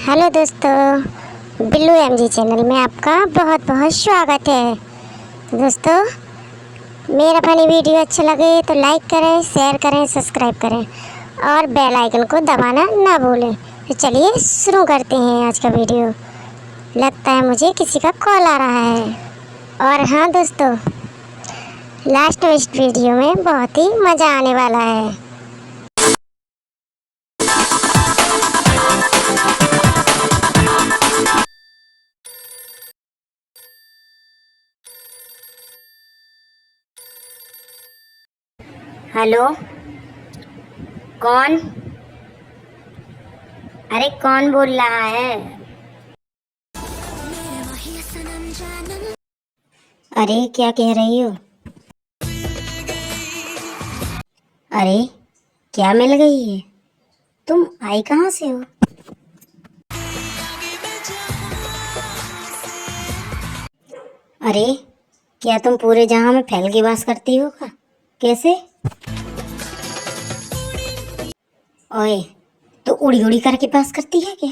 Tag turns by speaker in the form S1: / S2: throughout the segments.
S1: Hello दोस्तों, Billu MG channel में आपका बहुत बहुत स्वागत है। दोस्तों, मेरा फनी वीडियो अच्छा लगे तो लाइक करें, शेयर करें, सब्सक्राइब करें और बेल आइकन को दबाना ना भूलें। तो चलिए शुरू करते हैं आज का वीडियो। लगता है मुझे किसी का कॉल आ रहा है। और हाँ दोस्तों, लास्ट में इस वीडियो में बहुत ही मज़ा आने वाला है। हेलो, कौन? अरे कौन बोल रहा है? अरे क्या कह रही हो? अरे क्या मिल गई है? तुम आई कहाँ से हो? अरे क्या तुम पूरे जहां में फैल के वास करती हो का? कैसे? ओए, तो उड़ी उड़ी करके पास करती है क्या?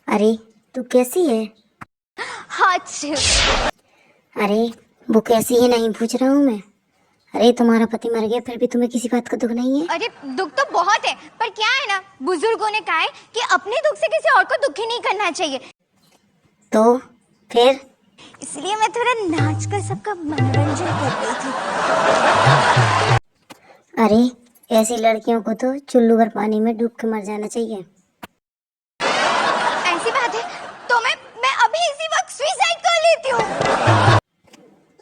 S1: अरे तू कैसी है? अरे वो कैसी है नहीं पूछ रहा हूँ मैं। अरे तुम्हारा पति मर गया फिर भी तुम्हें किसी बात का दुख नहीं है?
S2: अरे दुख तो बहुत है, पर क्या है ना, बुजुर्गों ने कहा है कि अपने दुख से किसी और को दुखी नहीं करना चाहिए।
S1: तो फिर?
S2: इसलिए मैं थोड़ा नाच कर सबका मनोरंजन कर रही थी।
S1: अरे ऐसी लड़कियों को तो चुल्लू भर पानी में डूब के मर जाना चाहिए।
S2: ऐसी बात है तो मैं अभी इसी वक्त सुसाइड कर लेती हूँ।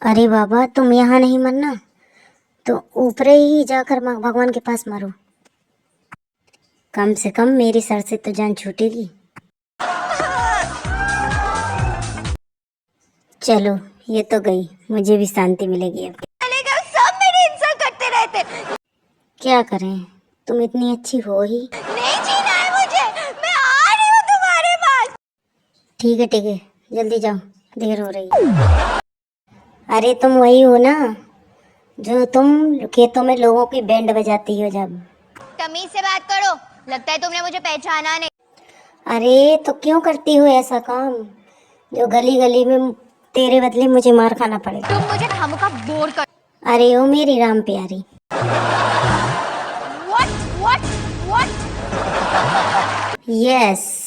S1: अरे बाबा, तुम यहाँ नहीं मरना तो ऊपर ही जाकर भगवान के पास मरो। कम से कम मेरी सर से तो जान छूटेगी। चलो ये तो गई, मुझे भी शांति मिलेगी अब।
S2: चलेगा, सब मेरी इंसल्ट करते रहते।
S1: क्या करें, तुम इतनी अच्छी हो ही।
S2: नहीं जीना है मुझे, मैं आ रही हूँ तुम्हारे पास।
S1: ठीक है, जल्दी जाओ, देर हो रही है। अरे तुम वही हो ना जो तुम खेतों में लोगों की बैंड बजाती हो जब।
S2: तमीज से बात करो, लगता है तुमने मुझे पहचाना नहीं।
S1: अरे तो क्यों करती हो ऐसा काम जो गली गली में तेरे बदले मुझे मार खाना पड़े?
S2: तुम मुझे खामोखा बोर कर।
S1: अरे ओ मेरी राम प्यारी।
S2: What?
S1: यस